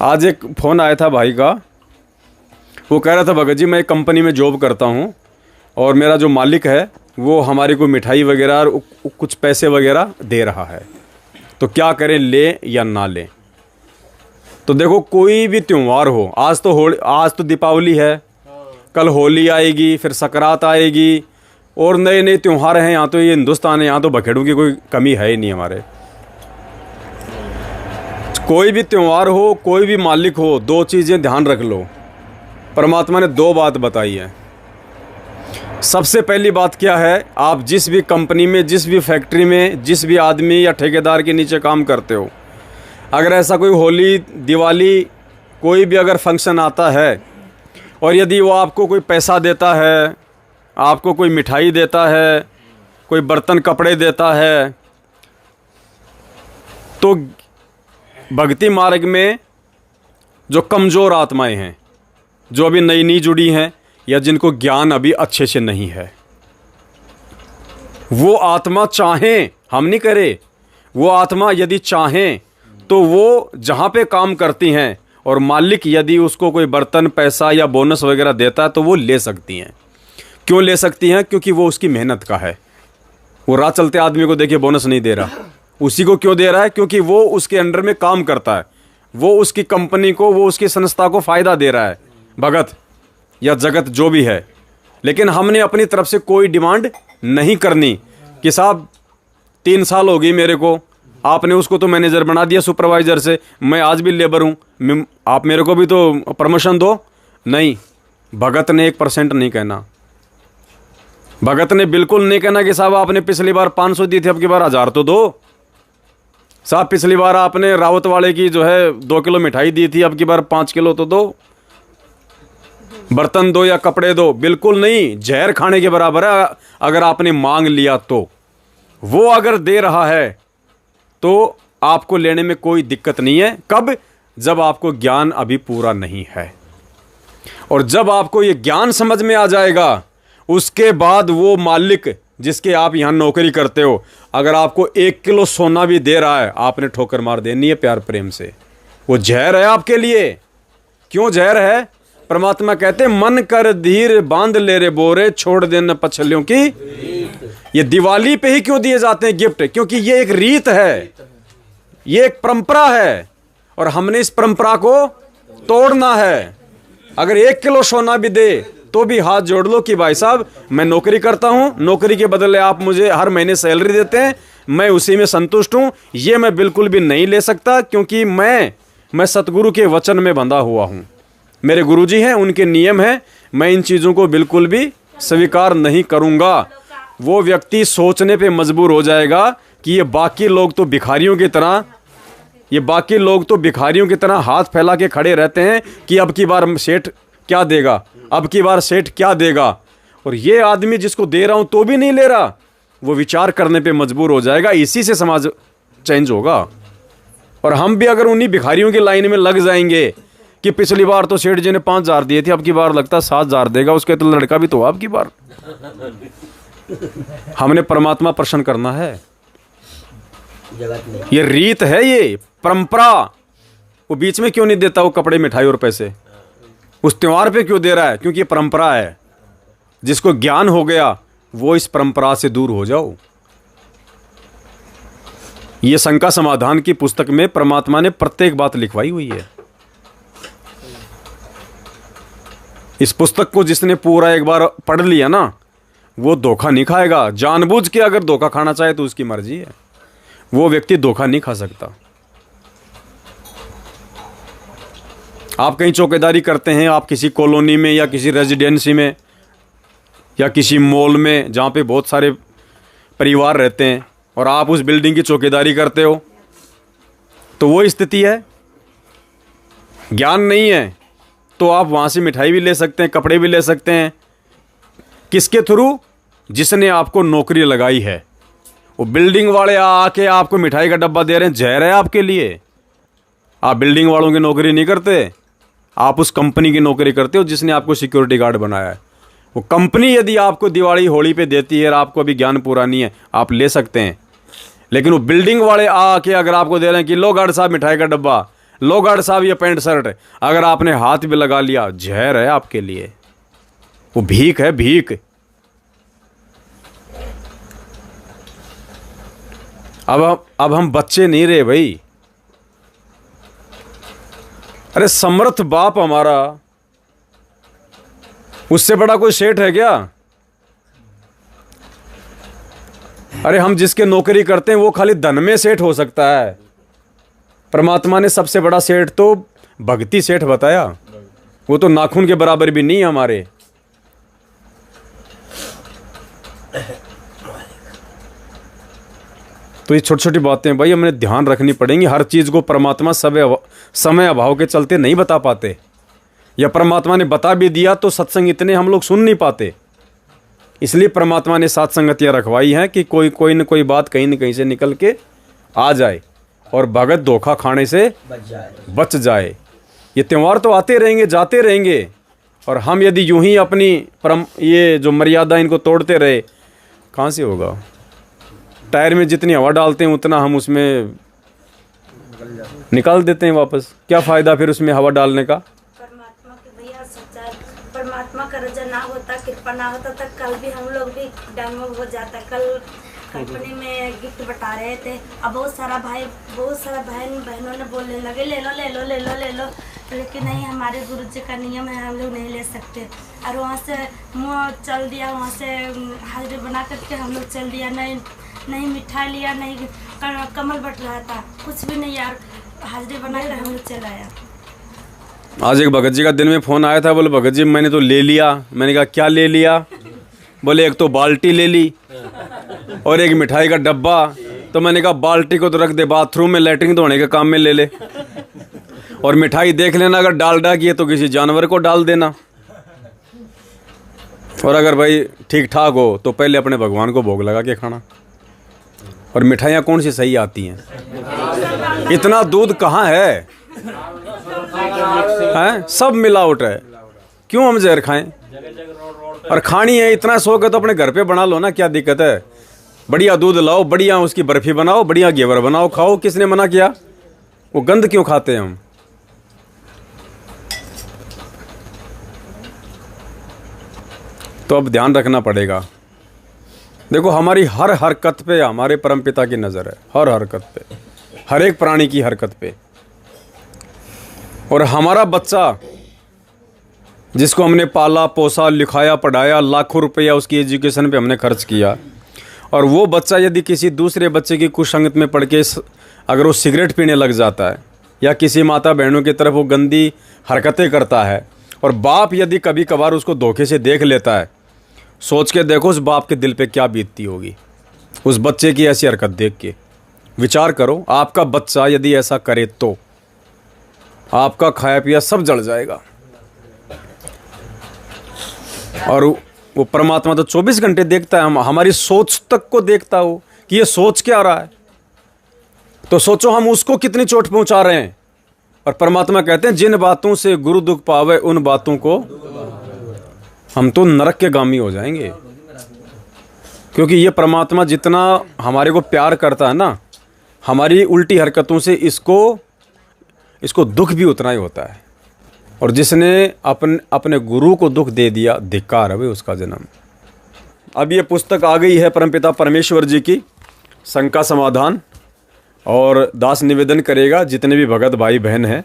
आज एक फ़ोन आया था भाई का। वो कह रहा था भगत जी मैं एक कंपनी में जॉब करता हूँ और मेरा जो मालिक है वो हमारी को मिठाई वगैरह और कुछ पैसे वगैरह दे रहा है, तो क्या करें, ले या ना लें। तो देखो कोई भी त्यौहार हो, आज तो दीपावली है, कल होली आएगी, फिर सकरात आएगी और नए नए त्यौहार हैं। यहाँ तो ये हिंदुस्तान है, यहाँ तो बखेड़ों की कोई कमी है ही नहीं हमारे। कोई भी त्यौहार हो, कोई भी मालिक हो, दो चीज़ें ध्यान रख लो। परमात्मा ने दो बात बताई है। सबसे पहली बात क्या है, आप जिस भी कंपनी में, जिस भी फैक्ट्री में, जिस भी आदमी या ठेकेदार के नीचे काम करते हो, अगर ऐसा कोई होली, दिवाली, कोई भी अगर फंक्शन आता है और यदि वो आपको कोई पैसा देता है, आपको कोई मिठाई देता है, कोई बर्तन कपड़े देता है, तो भक्ति मार्ग में जो कमज़ोर आत्माएं हैं, जो अभी नई नई जुड़ी हैं या जिनको ज्ञान अभी अच्छे से नहीं है, वो आत्मा चाहें, हम नहीं करे, वो आत्मा यदि चाहें तो वो जहाँ पे काम करती हैं और मालिक यदि उसको कोई बर्तन, पैसा या बोनस वगैरह देता है तो वो ले सकती हैं। क्यों ले सकती हैं? क्योंकि वो उसकी मेहनत का है। वो राह चलते आदमी को देखिए बोनस नहीं दे रहा, उसी को क्यों दे रहा है? क्योंकि वो उसके अंडर में काम करता है, वो उसकी कंपनी को, वो उसकी संस्था को फ़ायदा दे रहा है, भगत या जगत जो भी है। लेकिन हमने अपनी तरफ से कोई डिमांड नहीं करनी कि साहब 3 साल हो गई मेरे को, आपने उसको तो मैनेजर बना दिया सुपरवाइज़र से, मैं आज भी लेबर हूँ, आप मेरे को भी तो प्रमोशन दो। नहीं, भगत ने 1% नहीं कहना। भगत ने बिल्कुल नहीं कहना कि साहब आपने पिछली बार 500 दी थी, अब की बार 1000 तो दो। साहब पिछली बार आपने रावत वाले की जो है 2 किलो मिठाई दी थी, अब की बार 5 किलो तो दो। बर्तन दो या कपड़े दो, बिल्कुल नहीं, जहर खाने के बराबर है अगर आपने मांग लिया तो। वो अगर दे रहा है तो आपको लेने में कोई दिक्कत नहीं है। कब? जब आपको ज्ञान अभी पूरा नहीं है। और जब आपको ये ज्ञान समझ में आ जाएगा, उसके बाद वो मालिक जिसके आप यहाँ नौकरी करते हो, अगर आपको 1 किलो सोना भी दे रहा है, आपने ठोकर मार देनी है प्यार प्रेम से। वो जहर है आपके लिए। क्यों जहर है? परमात्मा कहते मन कर धीर बांध ले रे बोरे, छोड़ देना पछलियों की। ये दिवाली पे ही क्यों दिए जाते हैं गिफ्ट? क्योंकि ये एक रीत है, ये एक परंपरा है और हमने इस परंपरा को तोड़ना है। अगर 1 किलो सोना भी दे तो भी हाथ जोड़ लो कि भाई साहब मैं नौकरी करता हूं, नौकरी के बदले आप मुझे हर महीने सैलरी देते हैं, मैं उसी में संतुष्ट हूं। ये मैं बिल्कुल भी नहीं ले सकता, क्योंकि मैं सतगुरु के वचन में बंधा हुआ हूं। मेरे गुरुजी हैं, उनके नियम हैं, मैं इन चीज़ों को बिल्कुल भी स्वीकार नहीं करूंगा। वो व्यक्ति सोचने पे मजबूर हो जाएगा कि ये बाकी लोग तो भिखारियों की तरह हाथ फैला के खड़े रहते हैं कि अब की बार सेठ क्या देगा, अब की बार सेठ क्या देगा। और ये आदमी जिसको दे रहा हूं तो भी नहीं ले रहा, वो विचार करने पे मजबूर हो जाएगा। इसी से समाज चेंज होगा। और हम भी अगर उन्हीं भिखारियों की लाइन में लग जाएंगे कि पिछली बार तो सेठ जी ने 5000 दिए थे, अब की बार लगता है 7000 देगा, उसके तो लड़का भी तो अब की बार। हमने परमात्मा प्रसन्न करना है, ये रीत है, ये परंपरा। वो बीच में क्यों नहीं देता वो कपड़े, मिठाई और पैसे? उस त्योहार पे क्यों दे रहा है? क्योंकि ये परंपरा है। जिसको ज्ञान हो गया वो इस परंपरा से दूर हो जाओ। ये शंका समाधान की पुस्तक में परमात्मा ने प्रत्येक बात लिखवाई हुई है। इस पुस्तक को जिसने पूरा एक बार पढ़ लिया ना, वो धोखा नहीं खाएगा। जानबूझ के अगर धोखा खाना चाहे तो उसकी मर्जी है, वो व्यक्ति धोखा नहीं खा सकता। आप कहीं चौकीदारी करते हैं, आप किसी कॉलोनी में या किसी रेजिडेंसी में या किसी मॉल में जहाँ पे बहुत सारे परिवार रहते हैं और आप उस बिल्डिंग की चौकीदारी करते हो, तो वो स्थिति है। ज्ञान नहीं है तो आप वहाँ से मिठाई भी ले सकते हैं, कपड़े भी ले सकते हैं। किसके थ्रू? जिसने आपको नौकरी लगाई है। वो बिल्डिंग वाले आके आपको मिठाई का डब्बा दे रहे हैं, जहर है आपके लिए। आप बिल्डिंग वालों की नौकरी नहीं करते, आप उस कंपनी की नौकरी करते हो जिसने आपको सिक्योरिटी गार्ड बनाया है। वो कंपनी यदि आपको दिवाली होली पे देती है और आपको अभी ज्ञान पूरा नहीं है, आप ले सकते हैं। लेकिन वो बिल्डिंग वाले आके अगर आपको दे रहे हैं कि लो गार्ड साहब मिठाई का डब्बा, लो गार्ड साहब ये पैंट शर्ट, अगर आपने हाथ भी लगा लिया जहर है आपके लिए, वो भीख है, भीख। अब हम बच्चे नहीं रहे भाई। अरे समर्थ बाप हमारा, उससे बड़ा कोई सेठ है क्या? अरे हम जिसके नौकरी करते हैं वो खाली धन में सेठ हो सकता है। परमात्मा ने सबसे बड़ा सेठ तो भक्ति सेठ बताया, वो तो नाखून के बराबर भी नहीं है हमारे। तो ये छोटी छोटी बातें भाई हमें ध्यान रखनी पड़ेंगी। हर चीज़ को परमात्मा समय अभाव के चलते नहीं बता पाते, या परमात्मा ने बता भी दिया तो सत्संग इतने हम लोग सुन नहीं पाते। इसलिए परमात्मा ने सात संगतियाँ रखवाई हैं कि कोई न कोई बात कहीं न कहीं से निकल के आ जाए और भगत धोखा खाने से बच जाए। ये त्यौहार तो आते रहेंगे, जाते रहेंगे, और हम यदि यूं ही अपनी ये जो मर्यादा इनको तोड़ते रहे, कहाँ से होगा? टायर में जितनी हवा डालते हैं उतना हम उसमें निकाल देते हैं वापस। क्या फ़ायदा फिर उसमें हवा डालने का? परमात्मा का रजा ना होता, कृपा ना होता तो कल भी हम लोग भी डंग हो जाता। कल कंपनी में गिफ्ट बता रहे थे, अब बहुत सारा बहनों ने बोलने लगे ले लो ले लो ले लो ले लो, लेकिन नहीं, हमारे गुरुजी का नियम है, हम लोग नहीं ले सकते। और वहाँ से मुँह चल दिया, वहाँ से हाजिरी बना करके हम लोग चल दिया। नहीं मिठाई लिया, नहीं कमल बट रहा था, कुछ भी नहीं यार, हाजिरी बना कर हम लोग चल आया। आज एक भगत जी का दिन में फ़ोन आया था, बोले भगत जी मैंने तो ले लिया। मैंने कहा क्या ले लिया? बोले एक तो बाल्टी ले ली और एक मिठाई का डब्बा। तो मैंने कहा बाल्टी को तो रख दे बाथरूम में, लैट्रिन धोने के काम में ले ले, और मिठाई देख लेना अगर डालडा की है तो किसी जानवर को डाल देना, और अगर भाई ठीक ठाक हो तो पहले अपने भगवान को भोग लगा के खाना। और मिठाइयाँ कौन सी सही आती हैं? इतना दूध कहाँ है? हैं? सब मिलावट है, क्यों हम जहर खाएं? और खानी है, इतना शौक है तो अपने घर पे बना लो ना, क्या दिक्कत है? बढ़िया दूध लाओ, बढ़िया उसकी बर्फी बनाओ, बढ़िया घेवर बनाओ, खाओ। किसने मना किया? वो गंद क्यों खाते हैं हम? तो अब ध्यान रखना पड़ेगा। देखो हमारी हर हरकत पे हमारे परमपिता की नज़र है, हर हरकत पे, हर एक प्राणी की हरकत पे। और हमारा बच्चा जिसको हमने पाला पोसा लिखाया पढ़ाया, लाखों रुपया उसकी एजुकेशन पे हमने खर्च किया, और वो बच्चा यदि किसी दूसरे बच्चे की कुसंगत में पड़ के अगर वो सिगरेट पीने लग जाता है, या किसी माता बहनों की तरफ वो गंदी हरकतें करता है, और बाप यदि कभी कभार उसको धोखे से देख लेता है, सोच के देखो उस बाप के दिल पे क्या बीतती होगी उस बच्चे की ऐसी हरकत देख के। विचार करो, आपका बच्चा यदि ऐसा करे तो आपका खाया पिया सब जल जाएगा। और वो परमात्मा तो 24 घंटे देखता है, हमारी सोच तक को देखता हो कि ये सोच क्या रहा है। तो सोचो हम उसको कितनी चोट पहुंचा रहे हैं। और परमात्मा कहते हैं जिन बातों से गुरु दुख पावे उन बातों को, हम तो नरक के गामी हो जाएंगे। क्योंकि ये परमात्मा जितना हमारे को प्यार करता है ना, हमारी उल्टी हरकतों से इसको दुख भी उतना ही होता है। और जिसने अपने गुरु को दुख दे दिया, धिक्कार है उसका जन्म। अब ये पुस्तक आ गई है परमपिता परमेश्वर जी की, शंका समाधान। और दास निवेदन करेगा जितने भी भगत भाई बहन हैं,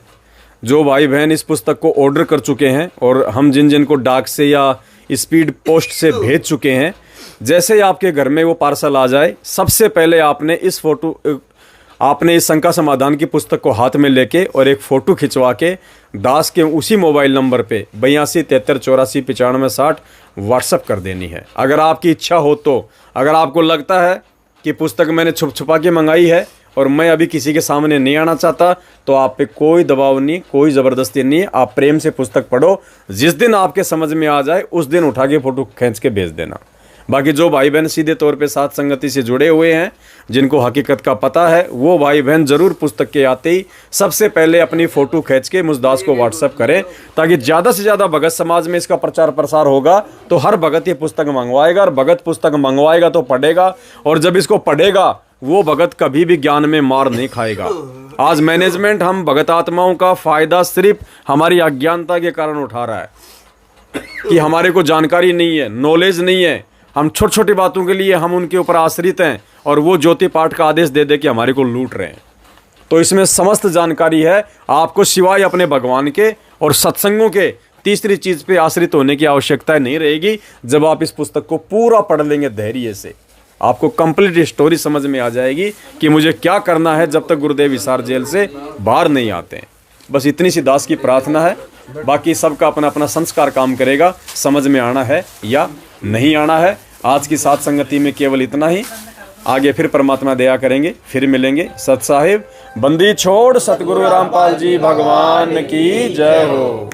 जो भाई बहन इस पुस्तक को ऑर्डर कर चुके हैं, और हम जिन को डाक से या स्पीड पोस्ट से भेज चुके हैं, जैसे ही आपके घर में वो पार्सल आ जाए, सबसे पहले आपने इस शंका समाधान की पुस्तक को हाथ में लेके और एक फ़ोटो खिंचवा के दास के उसी मोबाइल नंबर पे 82 73 84 95 60 व्हाट्सअप कर देनी है। अगर आपकी इच्छा हो तो, अगर आपको लगता है कि पुस्तक मैंने छुपा के मंगाई है और मैं अभी किसी के सामने नहीं आना चाहता, तो आप पे कोई दबाव नहीं, कोई ज़बरदस्ती नहीं है। आप प्रेम से पुस्तक पढ़ो, जिस दिन आपके समझ में आ जाए उस दिन उठा के फ़ोटो खींच के भेज देना। बाकी जो भाई बहन सीधे तौर पे साथ संगति से जुड़े हुए हैं, जिनको हकीकत का पता है, वो भाई बहन ज़रूर पुस्तक के आते ही सबसे पहले अपनी फ़ोटो खींच के मुझदास को व्हाट्सएप करें, ताकि ज़्यादा से ज़्यादा भगत समाज में इसका प्रचार प्रसार होगा। तो हर भगत ये पुस्तक मंगवाएगा, और भगत पुस्तक मंगवाएगा तो पढ़ेगा, और जब इसको पढ़ेगा वो भगत कभी भी ज्ञान में मार नहीं खाएगा। आज मैनेजमेंट हम भगत आत्माओं का फायदा सिर्फ हमारी अज्ञानता के कारण उठा रहा है कि हमारे को जानकारी नहीं है, नॉलेज नहीं है। हम छोटी छोटी बातों के लिए हम उनके ऊपर आश्रित हैं और वो ज्योति पाठ का आदेश दे दे के हमारे को लूट रहे हैं। तो इसमें समस्त जानकारी है। आपको सिवाय अपने भगवान के और सत्संगों के तीसरी चीज पे आश्रित होने की आवश्यकता नहीं रहेगी। जब आप इस पुस्तक को पूरा पढ़ लेंगे धैर्य से, आपको कंप्लीट स्टोरी समझ में आ जाएगी कि मुझे क्या करना है जब तक गुरुदेव हिसार जेल से बाहर नहीं आते हैं। बस इतनी सी दास की प्रार्थना है। बाकी सबका अपना अपना संस्कार काम करेगा, समझ में आना है या नहीं आना है। आज की साथ संगति में केवल इतना ही। आगे फिर परमात्मा दया करेंगे, फिर मिलेंगे। सत साहिब बंदी छोड़ सतगुरु रामपाल जी भगवान की जय हो।